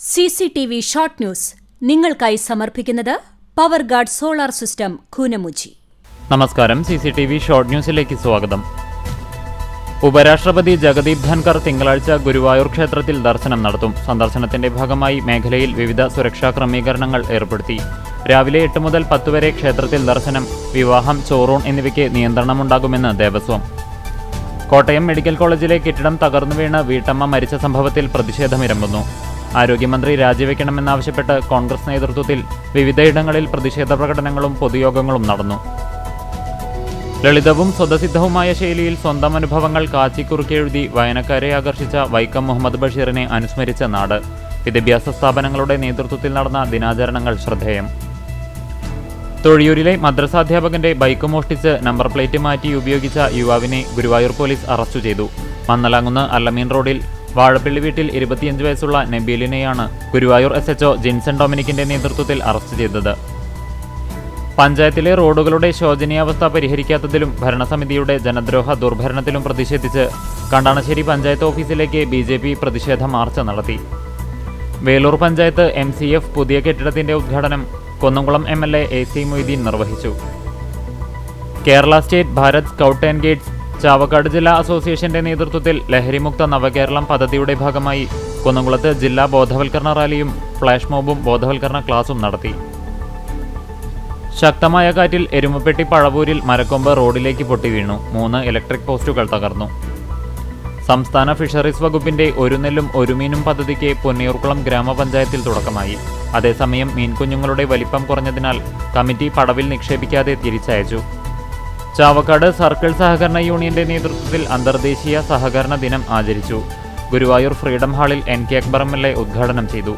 CCTV short news നിങ്ങൾക്കായി സമർപ്പിക്കുന്നത് power guard solar system Koonamuchi. നമസ്കാരം. CCTV ഷോർട്ട് ന്യൂസിലേക്ക് സ്വാഗതം. ഉപരാഷ്ട്രപതി ജഗദീപ് ധൻകർ തിങ്കളാഴ്ച ഗുരുവായൂർ ക്ഷേത്രത്തിൽ ദർശനം നടത്തും. സന്ദർശനത്തിന്റെ ഭാഗമായി മേഖലയിൽ വിവിധ സുരക്ഷാ ക്രമീകരണങ്ങൾ ഏർപ്പെടുത്തി. രാവിലെ 8 മുതൽ 10 വരെ ക്ഷേത്രത്തിൽ ദർശനം, വിവാഹം, ചോറൂൺ എന്നിവയ്ക്ക് നിയന്ത്രണമുണ്ടാകുമെന്ന് ദേവസ്വം. കോട്ടയം മെഡിക്കൽ കോളേജിലെ കെട്ടിടം തകർന്നു വീണ് വീട്ടമ്മ മരിച്ച സംഭവത്തിൽ പ്രതിഷേധമിരമ്പുന്നു. ആരോഗ്യമന്ത്രി രാജിവെക്കണമെന്നാവശ്യപ്പെട്ട് കോൺഗ്രസ് നേതൃത്വത്തിൽ വിവിധയിടങ്ങളിൽ പ്രതിഷേധ പ്രകടനങ്ങളും പൊതുയോഗങ്ങളും നടന്നു. ലളിതവും സ്വതസിദ്ധവുമായ ശൈലിയിൽ സ്വന്തം അനുഭവങ്ങൾ കാച്ചിക്കുറുക്കിയെഴുതി വായനക്കാരെ ആകർഷിച്ച വൈക്കം മുഹമ്മദ് ബഷീറിനെ അനുസ്മരിച്ച നാട്. വിദ്യാഭ്യാസ സ്ഥാപനങ്ങളുടെ നേതൃത്വത്തിൽ നടന്ന ദിനാചരണങ്ങൾ ശ്രദ്ധേയം. തൊഴിയൂരിലെ മദ്രസാധ്യാപകന്റെ ബൈക്ക് മോഷ്ടിച്ച് നമ്പർ പ്ലേറ്റ് മാറ്റി ഉപയോഗിച്ച യുവാവിനെ ഗുരുവായൂർ പോലീസ് അറസ്റ്റ് ചെയ്തു. മന്നലാങ്കുന്ന് അല്ലമീൻ റോഡിൽ വാഴപ്പള്ളി വീട്ടിൽ 25 വയസ്സുള്ള നബീലിനെയാണ് ഗുരുവായൂർ SHO ജിൻസൺ ഡൊമിനിക്കിന്റെ നേതൃത്വത്തിൽ അറസ്റ്റ് ചെയ്തത്. പഞ്ചായത്തിലെ റോഡുകളുടെ ശോചനീയാവസ്ഥ പരിഹരിക്കാത്തതിലും ഭരണസമിതിയുടെ ജനദ്രോഹ ദുർഭരണത്തിലും പ്രതിഷേധിച്ച് കണ്ടാണശ്ശേരി പഞ്ചായത്ത് ഓഫീസിലേക്ക് BJP പ്രതിഷേധ മാർച്ച് നടത്തി. വേലൂർ പഞ്ചായത്ത് MCF പുതിയ കെട്ടിടത്തിന്റെ ഉദ്ഘാടനം കുന്നംകുളം MLA AC മൊയ്തീൻ നിർവഹിച്ചു. Kerala state Bharat scout and guides Chavakkad ജില്ലാ അസോസിയേഷന്റെ നേതൃത്വത്തിൽ ലഹരിമുക്ത നവകേരളം പദ്ധതിയുടെ ഭാഗമായി കുന്നംകുളത്ത് ജില്ലാ ബോധവൽക്കരണ റാലിയും ഫ്ലാഷ് മോബും ബോധവൽക്കരണ ക്ലാസും നടത്തി. ശക്തമായ കാറ്റിൽ എരുമപ്പെട്ടി പഴവൂരിൽ മരക്കൊമ്പ് റോഡിലേക്ക് പൊട്ടി വീണു. 3 ഇലക്ട്രിക് പോസ്റ്റുകൾ തകർന്നു. സംസ്ഥാന ഫിഷറീസ് വകുപ്പിന്റെ ഒരു നെല്ലും ഒരു മീനും പദ്ധതിക്ക് പൊന്നിയൂർക്കുളം ഗ്രാമപഞ്ചായത്തിൽ തുടക്കമായി. അതേസമയം മീൻകുഞ്ഞുങ്ങളുടെ വലിപ്പം കുറഞ്ഞതിനാൽ കമ്മിറ്റി പടവിൽ നിക്ഷേപിക്കാതെ തിരിച്ചയച്ചു. ചാവക്കാട് സർക്കിൾ സഹകരണ യൂണിയന്റെ നേതൃത്വത്തിൽ അന്തർദേശീയ സഹകരണ ദിനം ആചരിച്ചു. ഗുരുവായൂർ ഫ്രീഡം ഹാളിൽ NK അക്ബർ MLA ഉദ്ഘാടനം ചെയ്തു.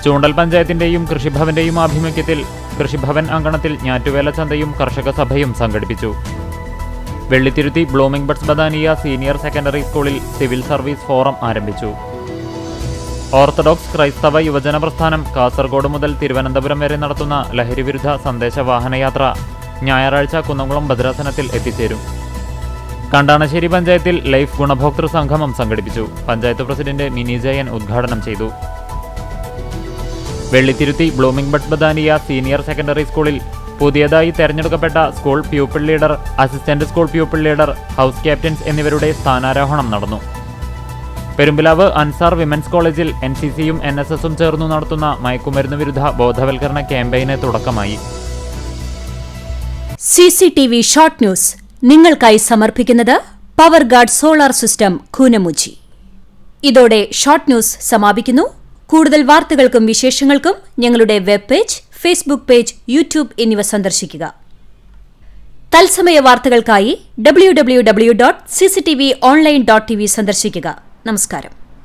ചൂണ്ടൽ പഞ്ചായത്തിന്റെയും കൃഷിഭവന്റെയും ആഭിമുഖ്യത്തിൽ കൃഷിഭവൻ അങ്കണത്തിൽ ഞാറ്റുവേല ചന്തയും കർഷക സഭയും സംഘടിപ്പിച്ചു. Vellithiruthi blooming buds Badania senior secondary സ്കൂളിൽ സിവിൽ സർവീസ് ഫോറം ആരംഭിച്ചു. ഓർത്തഡോക്സ് ക്രൈസ്തവ യുവജന പ്രസ്ഥാനം കാസർഗോഡ് മുതൽ തിരുവനന്തപുരം വരെ നടത്തുന്ന ലഹരിവിരുദ്ധ സന്ദേശ വാഹനയാത്ര ഞായറാഴ്ച കുന്നംകുളം ഭദ്രാസനത്തിൽ എത്തിച്ചേരും. കണ്ടാണശ്ശേരി പഞ്ചായത്തിൽ ലൈഫ് ഗുണഭോക്തൃ സംഗമം സംഘടിപ്പിച്ചു. പഞ്ചായത്ത് പ്രസിഡന്റ് മിനി ജയൻ ഉദ്ഘാടനം ചെയ്തു. Vellithiruthi blooming buds Badania senior secondary സ്കൂളിൽ പുതിയതായി തെരഞ്ഞെടുക്കപ്പെട്ട school pupil leader, assistant school pupil leader, house captains എന്നിവരുടെ സ്ഥാനാരോഹണം നടന്നു. പെരുമ്പിലാവ് അൻസാർ വിമൻസ് കോളേജിൽ NCCയും NSSും ചേർന്നു നടത്തുന്ന മയക്കുമരുന്ന് വിരുദ്ധ ബോധവൽക്കരണ ക്യാമ്പയിന് തുടക്കമായി. CCTV ഷോർട്ട് ന്യൂസ് നിങ്ങൾക്കായി സമർപ്പിക്കുന്നത് power guard solar system Koonamuchi. ഇതോടെ ഷോർട്ട് ന്യൂസ് സമാപിക്കുന്നു. കൂടുതൽ വാർത്തകൾക്കും വിശേഷങ്ങൾക്കും ഞങ്ങളുടെ web page, Facebook page, YouTube എന്നിവ സന്ദർശിക്കുക. തത്സമയ വാർത്തകൾക്കായി www.cctv online.tv സന്ദർശിക്കുക. നമസ്കാരം.